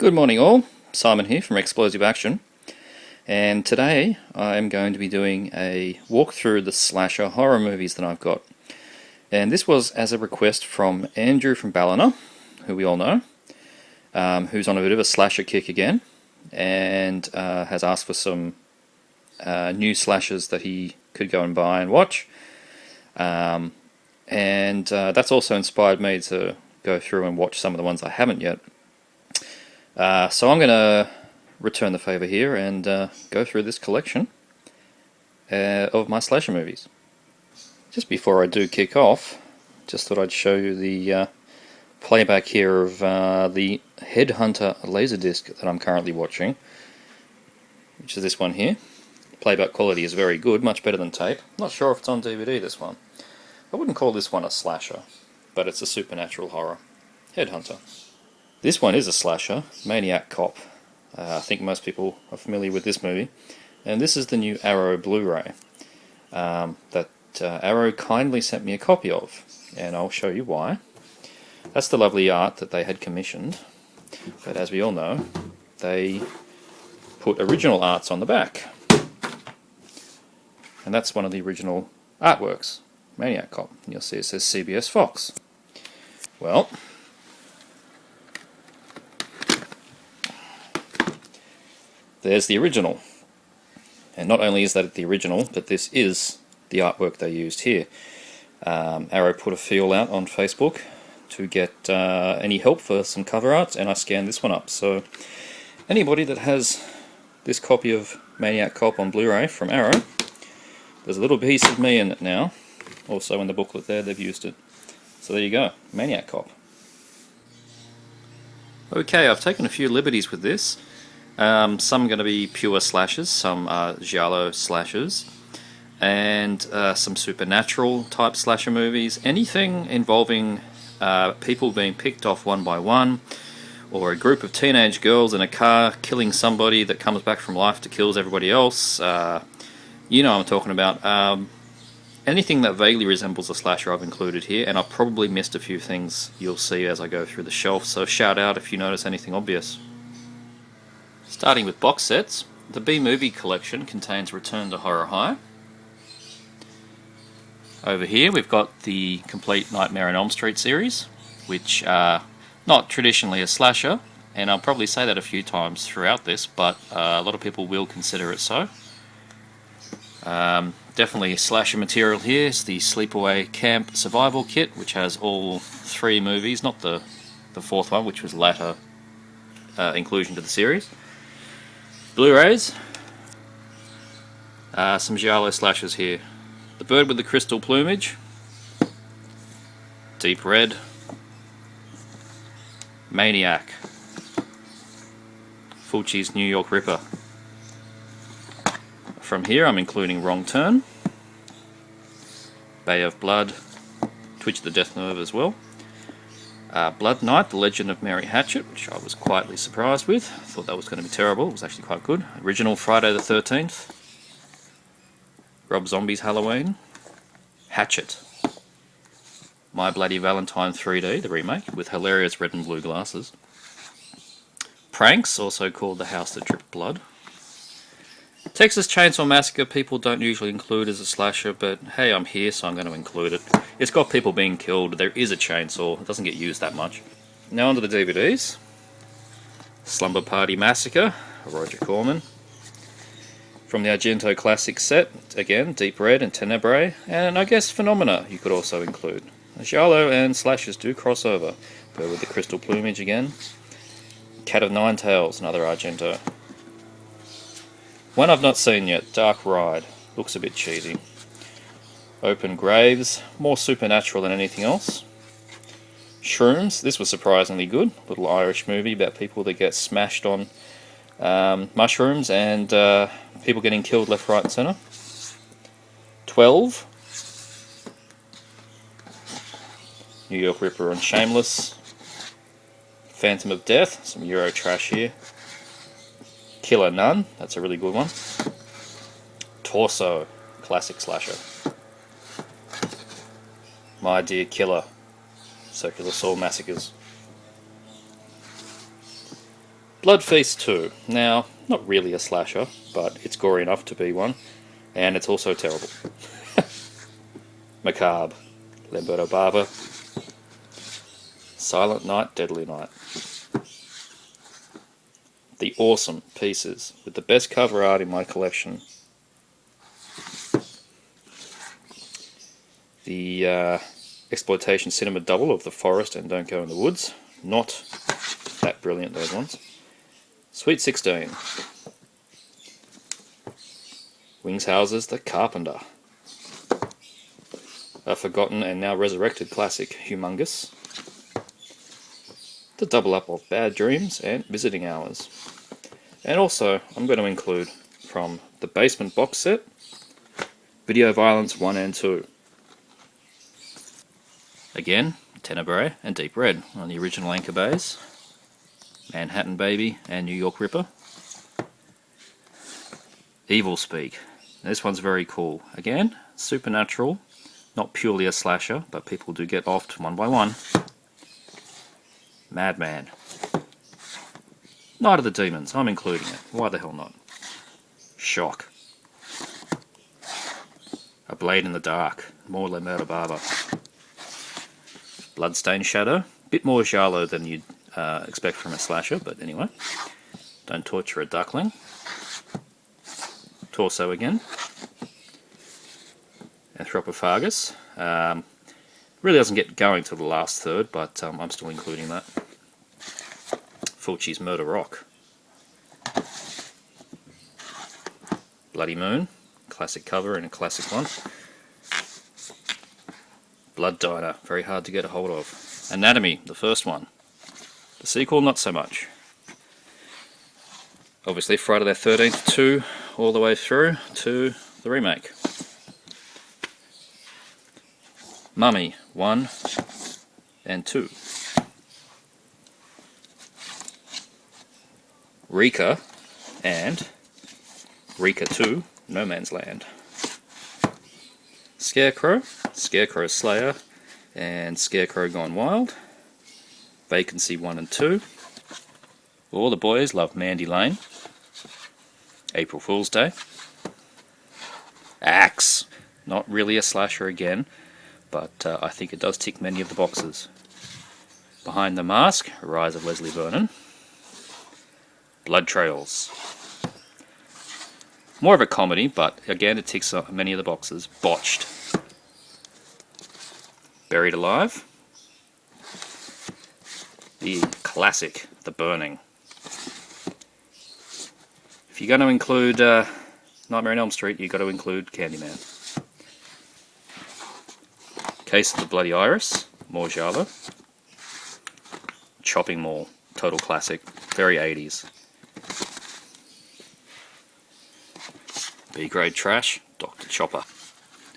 Good morning all, Simon here from Explosive Action, and today I'm going to be doing a walk through the slasher horror movies that I've got. And this was as a request from Andrew from Ballina, who we all know, who's on a bit of a slasher kick again, and has asked for some new slashers that he could go and buy and watch. And that's also inspired me to go through and watch some of the ones I haven't yet. So I'm going to return the favour here and go through this collection of my slasher movies. Just before I do kick off, just thought I'd show you the playback here of the Headhunter Laserdisc that I'm currently watching, which is this one here. Playback quality is very good, much better than tape. Not sure if it's on DVD, this one. I wouldn't call this one a slasher, but it's a supernatural horror. Headhunter. This one is a slasher, Maniac Cop. I think most people are familiar with this movie. And this is the new Arrow Blu-ray that Arrow kindly sent me a copy of. And I'll show you why. That's the lovely art that they had commissioned. But as we all know, they put original arts on the back. And that's one of the original artworks, Maniac Cop. And you'll see it says CBS Fox. Well, there's the original. And not only is that the original, but this is the artwork they used here. Arrow put a feel out on Facebook to get any help for some cover arts, and I scanned this one up. So anybody that has this copy of Maniac Cop on Blu-ray from Arrow, there's a little piece of me in it now. Also in the booklet there, they've used it. So there you go, Maniac Cop. Okay, I've taken a few liberties with this. Some are going to be pure slashers, some are giallo slashers, and some supernatural type slasher movies. Anything involving people being picked off one by one, or a group of teenage girls in a car killing somebody that comes back from life to kill everybody else. You know what I'm talking about. Anything that vaguely resembles a slasher I've included here, and I've probably missed a few things you'll see as I go through the shelf, so shout out if you notice anything obvious. Starting with box sets, the B-Movie collection contains Return to Horror High. Over here we've got the complete Nightmare on Elm Street series, which are not traditionally a slasher, and I'll probably say that a few times throughout this, but a lot of people will consider it so. Definitely slasher material here is the Sleepaway Camp Survival Kit, which has all three movies, not the fourth one, which was latter inclusion to the series. Blu-rays, some giallo slashers here. The Bird with the Crystal Plumage, Deep Red, Maniac, Fulci's New York Ripper. From here I'm including Wrong Turn, Bay of Blood, Twitch the Death Nerve as well. Blood Night, The Legend of Mary Hatchet, which I was quietly surprised with. I thought that was going to be terrible. It was actually quite good. Original Friday the 13th. Rob Zombie's Halloween. Hatchet. My Bloody Valentine 3D, the remake, with hilarious red and blue glasses. Pranks, also called The House That Dripped Blood. Texas Chainsaw Massacre, people don't usually include as a slasher, but hey, I'm here, so I'm going to include it. It's got people being killed, there is a chainsaw, it doesn't get used that much. Now onto the DVDs. Slumber Party Massacre, Roger Corman. From the Argento Classic set, again, Deep Red and Tenebrae, and I guess Phenomena you could also include. Giallo and slashers do cross over. Bird with the Crystal Plumage again. Cat of Nine Tails, another Argento. One I've not seen yet, Dark Ride, looks a bit cheesy. Open Graves, more supernatural than anything else. Shrooms, this was surprisingly good, little Irish movie about people that get smashed on mushrooms and people getting killed left, right and centre. 12. New York Ripper and Shameless. Phantom of Death, some Euro trash here. Killer Nun, that's a really good one. Torso, classic slasher. My Dear Killer, Circular Saw Massacres. Blood Feast 2. Now, not really a slasher, but it's gory enough to be one, and it's also terrible. Macabre. Lamberto Bava. Silent Night, Deadly Night. The awesome pieces with the best cover art in my collection. The exploitation cinema double of The Forest and Don't Go in the Woods. Not that brilliant, those ones. Sweet 16. Wingshauser's The Carpenter. A forgotten and now resurrected classic, Humongous. The double up of Bad Dreams and Visiting Hours. And also, I'm going to include from the Basement box set, Video Violence 1 and 2. Again, Tenebrae and Deep Red on the original Anchor Bays, Manhattan Baby and New York Ripper. Evil Speak. This one's very cool. Again, supernatural, not purely a slasher, but people do get offed one by one. Madman. Night of the Demons, I'm including it. Why the hell not? Shock. A Blade in the Dark, more Lamberto Bava. Bloodstained Shadow, bit more giallo than you'd expect from a slasher, but anyway. Don't Torture a Duckling. Torso again. Anthropophagus. Really doesn't get going till the last third, but I'm still including that. Fulci's Murder Rock. Bloody Moon, classic cover and a classic one. Blood Diner, very hard to get a hold of. Anatomy, the first one. The sequel, not so much. Obviously Friday the 13th 2 all the way through to the remake. Mummy 1 and 2. Rika and Rika 2, No Man's Land. Scarecrow, Scarecrow Slayer and Scarecrow Gone Wild. Vacancy 1 and 2. All the boys love Mandy Lane. April Fool's Day. Axe, not really a slasher again, but I think it does tick many of the boxes. Behind the Mask, Rise of Leslie Vernon. Blood Trails. More of a comedy, but again it ticks many of the boxes. Botched. Buried Alive. The classic, The Burning. If you're going to include Nightmare on Elm Street, you've got to include Candyman. Case of the Bloody Iris, more giallo. Chopping Mall, total classic, very 80s. B-grade trash, Dr. Chopper.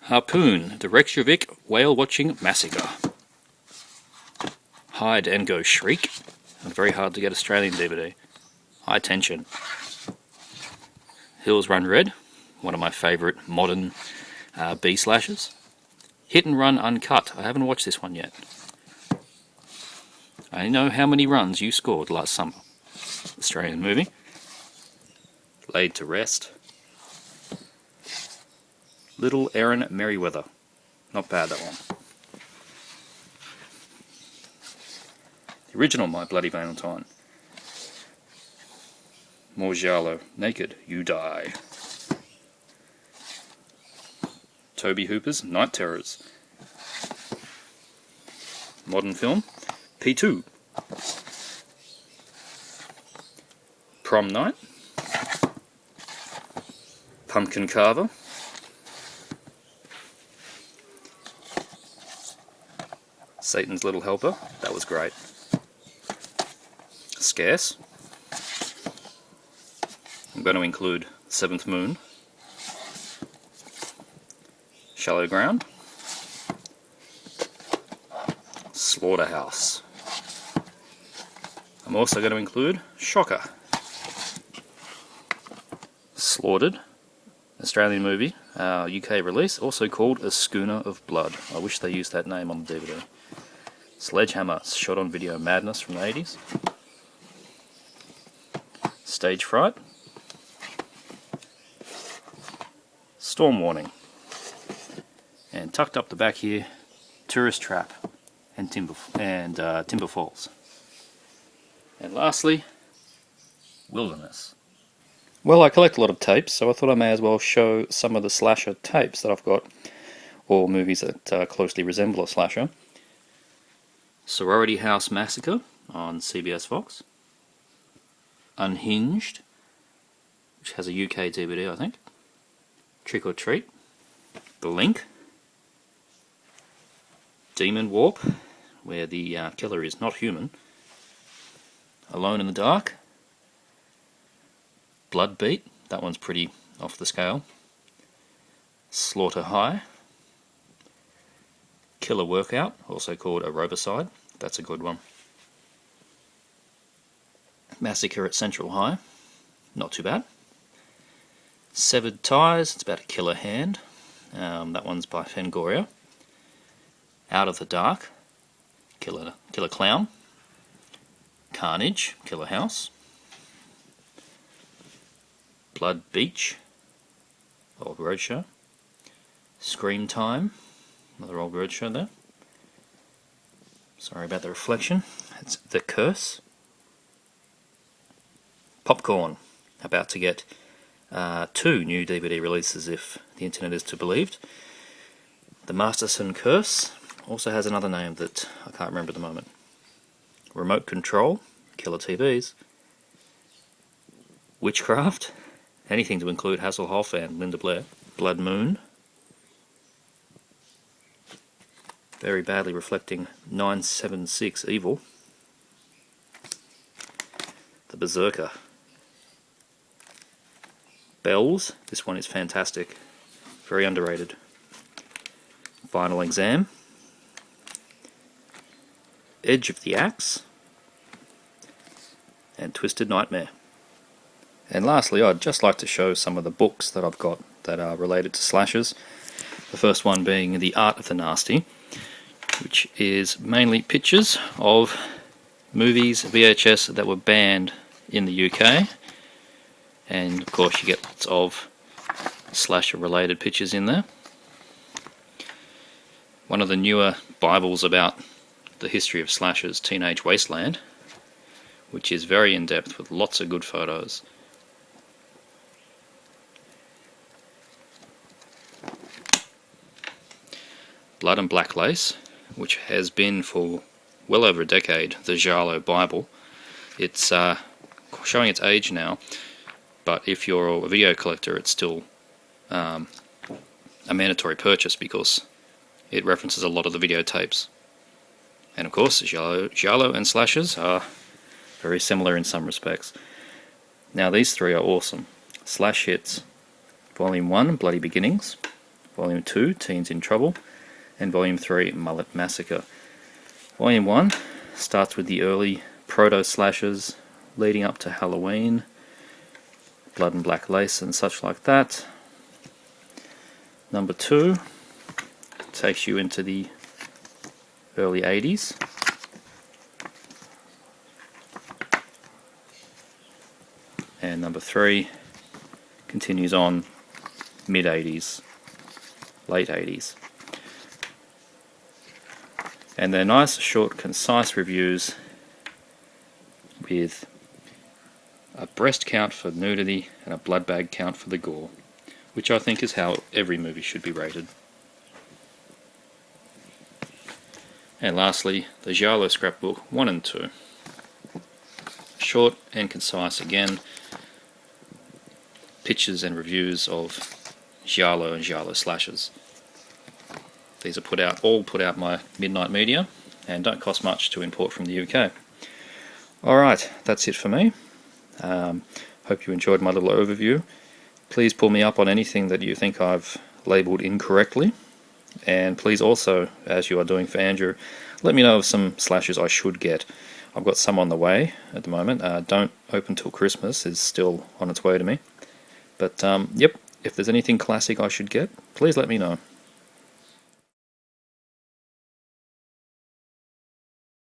Harpoon, the Reykjavik whale-watching massacre. Hide and Go Shriek, a very hard to get Australian DVD. High Tension. Hills Run Red, one of my favourite modern B-slashers. Hit and Run Uncut, I haven't watched this one yet. I know how many runs you scored last summer. Australian movie. Laid to Rest. Little Erin Merriweather. Not bad, that one. The original My Bloody Valentine. More giallo. Naked, You Die. Toby Hooper's Night Terrors. Modern film. P2. Prom Night. Pumpkin Carver. Satan's Little Helper, that was great. Scarce. I'm going to include Seventh Moon. Shallow Ground. Slaughterhouse. I'm also going to include Shocker. Slaughtered, Australian movie, UK release, also called A Schooner of Blood. I wish they used that name on the DVD. Sledgehammer, shot on video madness from the 80s. Stage Fright, Storm Warning, and tucked up the back here, Tourist Trap and Timber Falls. And lastly, Wilderness. Well, I collect a lot of tapes, so I thought I may as well show some of the slasher tapes that I've got, or movies that closely resemble a slasher. Sorority House Massacre on CBS Fox. Unhinged, which has a UK DVD, I think. Trick or Treat. The Link. Demon Walk, where the killer is not human. Alone in the Dark. Blood Beat, that one's pretty off the scale. Slaughter High. Killer Workout, also called Aerobicide, that's a good one. Massacre at Central High, not too bad. Severed Ties, it's about a killer hand, that one's by Fangoria. Out of the Dark, Killer Clown. Carnage, Killer House. Blood Beach, old roadshow. Scream Time, another old roadshow there. Sorry about the reflection. It's The Curse. Popcorn, about to get 2 new DVD releases if the internet is to be believed. The Masterson Curse also has another name that I can't remember at the moment. Remote Control, Killer TVs. Witchcraft, anything to include Hasselhoff and Linda Blair. Blood Moon, very badly reflecting 976 Evil. The Berserker. Bells, this one is fantastic, very underrated. Final Exam. Edge of the Axe. And Twisted Nightmare. And lastly, I'd just like to show some of the books that I've got that are related to slashers. The first one being The Art of the Nasty, which is mainly pictures of movies, VHS, that were banned in the UK. And of course you get lots of slasher related pictures in there. One of the newer Bibles about the history of slashers, Teenage Wasteland, which is very in depth with lots of good photos. Blood and Black Lace, which has been for well over a decade the giallo Bible. It's showing its age now, but if you're a video collector, it's still a mandatory purchase because it references a lot of the videotapes. And of course, giallo and slashers are very similar in some respects. Now these 3 are awesome. Slash Hits, Volume 1, Bloody Beginnings, Volume 2, Teens in Trouble, and Volume 3, Mullet Massacre. Volume 1 starts with the early proto-slashers leading up to Halloween, Blood and Black Lace and such like that. Number 2 takes you into the early 80s. And number 3 continues on mid 80s, late 80s. And they're nice, short, concise reviews with a breast count for nudity and a blood bag count for the gore, which I think is how every movie should be rated. And lastly, the giallo scrapbook 1 and 2. Short and concise again, pictures and reviews of giallo and giallo slashers. These are all put out by Midnight Media and don't cost much to import from the UK. Alright, that's it for me. Hope you enjoyed my little overview. Please pull me up on anything that you think I've labelled incorrectly. And please also, as you are doing for Andrew, let me know of some slashers I should get. I've got some on the way at the moment. Don't Open Till Christmas is still on its way to me. But yep, if there's anything classic I should get, please let me know.